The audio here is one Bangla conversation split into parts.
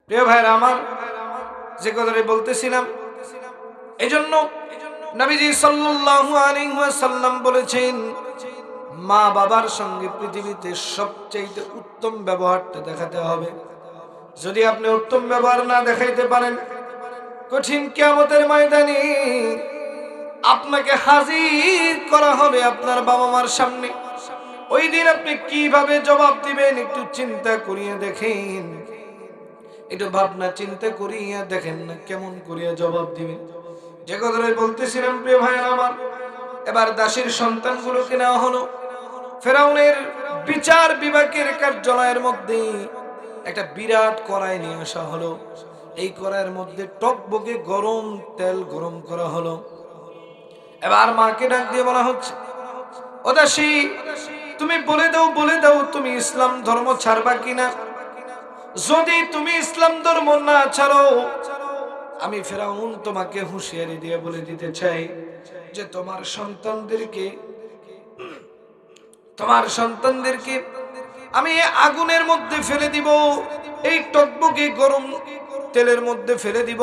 প্রিয় ভাইরা আমার, যে কথাটি বলতেছিলাম, এজন্য নবীজি সাল্লাল্লাহু আলাইহি ওয়াসাল্লাম বলেছেন, মা বাবার সঙ্গে পৃথিবীতে সবচেয়ে উত্তম ব্যবহারটা দেখাতে হবে। যদি আপনি উত্তম ব্যবহার না দেখাইতে পারেন, কঠিন কিয়ামতের ময়দানে আপনাকে হাজির করা হবে আপনার বাবা মার সামনে। ওই দিন আপনি কিভাবে জবাব দিবেন একটু চিন্তা করিয়া দেখেন, একটু ভাবনা চিন্তা করিয়া দেখেন না কেমন করিয়া জবাব দিবেন। যে কথাটাই বলতেছিলাম প্রিয় ভাইয়ের আমার, এবার দাসীর সন্তানগুলোকে নেওয়া হলো ফেরাউনের বিচার বিভাগের কার্যালয়ের মধ্যে। একটা বিরাট কড়াই নিয়ে আসা হলো। এই কড়াইয়ের মধ্যে টকবকে গরম তেল গরম করা হলো। এবার মাকে ডাক দিয়ে বলা হচ্ছে, ও দাসী, তুমি বলে দাও তুমি ইসলাম ধর্ম ছাড়বা কিনা। যদি তুমি ইসলাম ধর্ম না ছাড়ো, আমি ফেরাউন তোমাকে হুঁশিয়ারি দিয়ে বলে দিতে চাই যে তোমার সন্তানদেরকে আমি আগুনের মধ্যে ফেলে দিব, এই টকবকে গরম তেলের মধ্যে ফেলে দিব।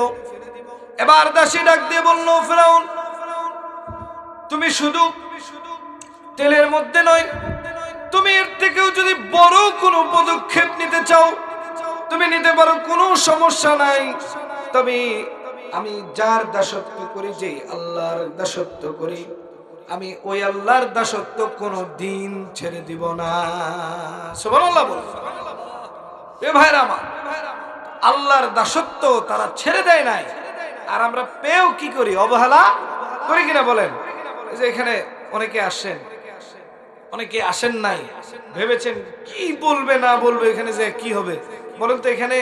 এবার দাসী ডাক দিয়ে বলল, ফেরাউন, তুমি শুধু তেলের মধ্যে নয়, তুমি এর থেকেও যদি বড় কোনো পদক্ষেপ নিতে চাও তুমি নিতে পারো, কোনো সমস্যা নাই। তবে আমি যার দাসত্ব করি, যে আল্লাহর দাসত্ব করি, আমি ওই আল্লাহর দাসত্ব কোনো দিন ছেড়ে দিব না। সুবহানাল্লাহ বল। এ ভাইরা আমার, আল্লাহর দাসত্ব তারা ছেড়ে দেয় নাই, আর আমরা পেয়েও কি করি? অবহেলা করি কিনা বলেন? এই যে এখানে অনেকে আসেন নাই, ভেবেছেন কি বলবে না বলবে, এখানে যে কি হবে বলেন তো। এখানে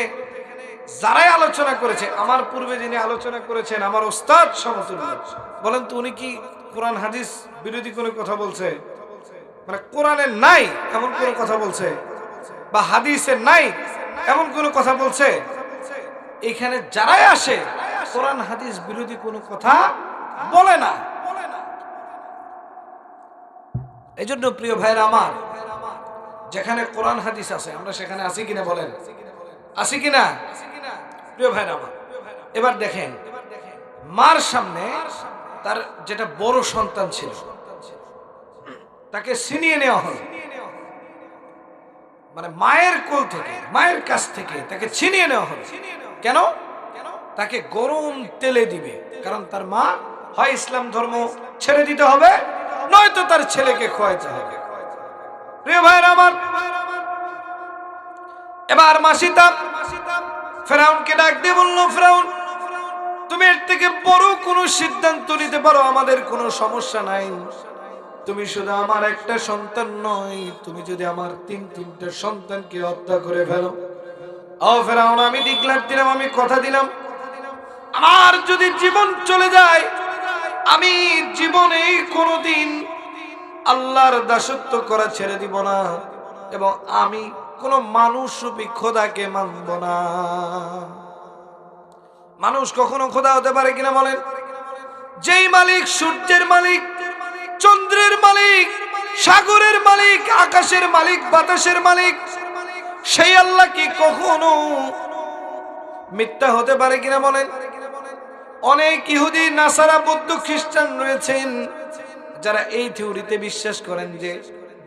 যারাই আলোচনা করেছে, আমার পূর্বে যিনি আলোচনা করেছেন আমার ওস্তাদ সমতুল্য, বলেন তো উনি কি কোরআন হাদিস বিরোধী কোনো কথা বলছে? মানে কোরআনের নাই এমন কোনো কথা বলছে, বা হাদিসের নাই এমন কোনো কথা বলছে? এখানে যারাই আসে কোরআন হাদিস বিরোধী কোনো কথা বলে না। এই জন্য প্রিয় ভাইরা আমার, যেখানে কোরআন হাদিস আছে আমরা সেখানে আছি কিনা বলেন? আছি কিনা প্রিয় ভাইরা আমার? এবার দেখেন, মার সামনে তার যেটা বড় সন্তান ছিল তাকে ছিনিয়ে নেওয়া হলো। মানে মায়ের কোল থেকে, মায়ের কাছ থেকে তাকে ছিনিয়ে নেওয়া হলো। কেন? তাকে গরম তেলে দিবে, কারণ তার মা হয় ইসলাম ধর্ম ছেড়ে দিতে হবে, নয়তো তার ছেলেকে খোয়াইতে হবে। প্রিয় ভাইরা আমার, এবার মাসিতা ফেরাউনকে ডাক দিয়ে বলল, ফেরাউন, তুমি এর থেকে বড় কোনো সিদ্ধান্ত নিতে পারো, আমাদের কোনো সমস্যা নাই। তুমি শুধু আমার একটা সন্তান নয়, তুমি যদি আমার তিনটা সন্তানকে হত্যা করে ফেলো। ও ফেরাউন, আমি ডিক্লার দিলাম, আমি কথা দিলাম, আমার যদি জীবন চলে যায়, আমি জীবনে কোনোদিন আল্লাহর দাসত্ব করা ছেড়ে দিব না, এবং আমি কোন মানুষ রূপী খোদাকে মানব না। মানুষ কখনো খোদা হতে পারে কিনা বলেন? যেই মালিক সূর্যের মালিক, চন্দ্রের মালিক, সাগরের মালিক, আকাশের মালিক, বাতাসের মালিক, সেই আল্লাহ কি কখনো মিথ্যা হতে পারে কিনা বলেন? অনেক ইহুদি, নাসারা, বৌদ্ধ, খ্রিস্টান রয়েছেন যারা এই থিওরিতে বিশ্বাস করেন যে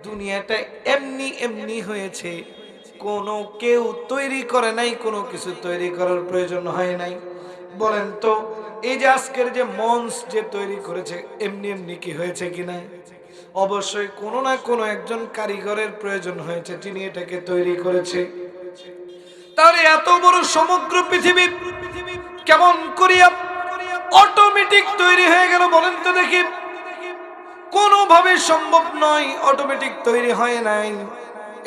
দুনিয়াটা এমনি হয়েছে, কোনো কেউ তৈরি করে নাই, কোনো কিছু তৈরি করার প্রয়োজন হয় নাই। বলেন তো, এই যে আজকের যে মঞ্চ যে তৈরি করেছে, এমনি কি হয়েছে কিনা? অবশ্যই কোনো না কোনো একজন কারিগরের প্রয়োজন হয়েছে, যিনি এটাকে তৈরি করেছে। তাহলে এত বড় সমগ্র পৃথিবী কেমন করিয়া অটোমেটিক তৈরি হয়ে গেল বলেন তো দেখি? কোনোভাবে সম্ভব নয়, অটোমেটিক তৈরি হয় নাই।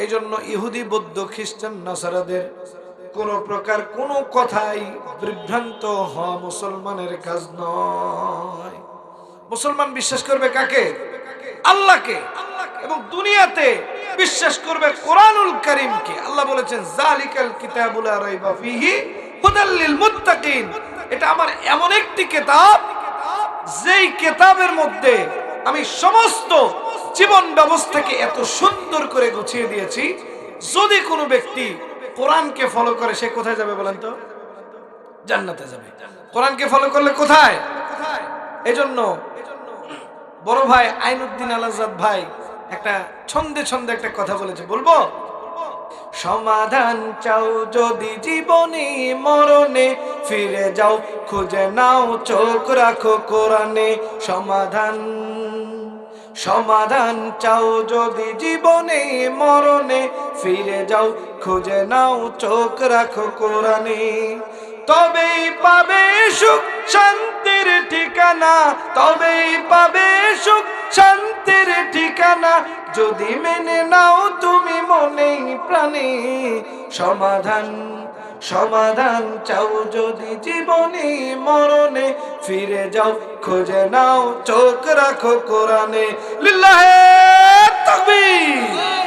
এই জন্য ইহুদি, বৌদ্ধ, খ্রিস্টান, নাসারাদের কোন প্রকার কোনো কথাই বিভ্রান্ত হওয়া মুসলমানের কাজ নয়। মুসলমান বিশ্বাস করবে কাকে? আল্লাহকে। এবং দুনিয়াতে বিশ্বাস করবে কোরআনুল কারীমকে। আল্লাহ বলেছেন, যালিকাল কিতাবু লা রাইবা ফীহি হুদাল লিল মুত্তাকিন। এটা আমার এমন একটি কিতাব, যেই কিতাবের মধ্যে আমি সমস্ত জীবন ব্যবস্থাকে এত সুন্দর করে গুছিয়ে দিয়েছি, যদি কোনো ব্যক্তি কোরআনকে ফলো করে সে কোথায় যাবে বলেন তো? জান্নাতে যাবে। কোরআনকে ফলো করলে কোথায়? এজন্য বড় ভাই আইনুদ্দিন আল আজাদ ভাই একটা ছন্দে ছন্দে একটা কথা বলেছে, বলবো? সমাধান চাও যদি জীবনে মরণে, ফিরে যাও খুঁজে নাও চোখ রাখো কোরআনে। সমাধান চাও যদি জীবনে মরণে, ফিরে যাও খুঁজে নাও চোখ রাখো কোরআনে। তবেই পাবে সুখ শান্তির ঠিকানা, তবেই পাবে সুখ শান্তির ঠিকানা, যদি মেনে নাও তুমি মনে প্রাণে। সমাধান চাও যদি জীবনে মরণে, ফিরে যাও খুঁজে নাও চোখ রাখো কোরআনে। লিল্লাহে তাকবীর।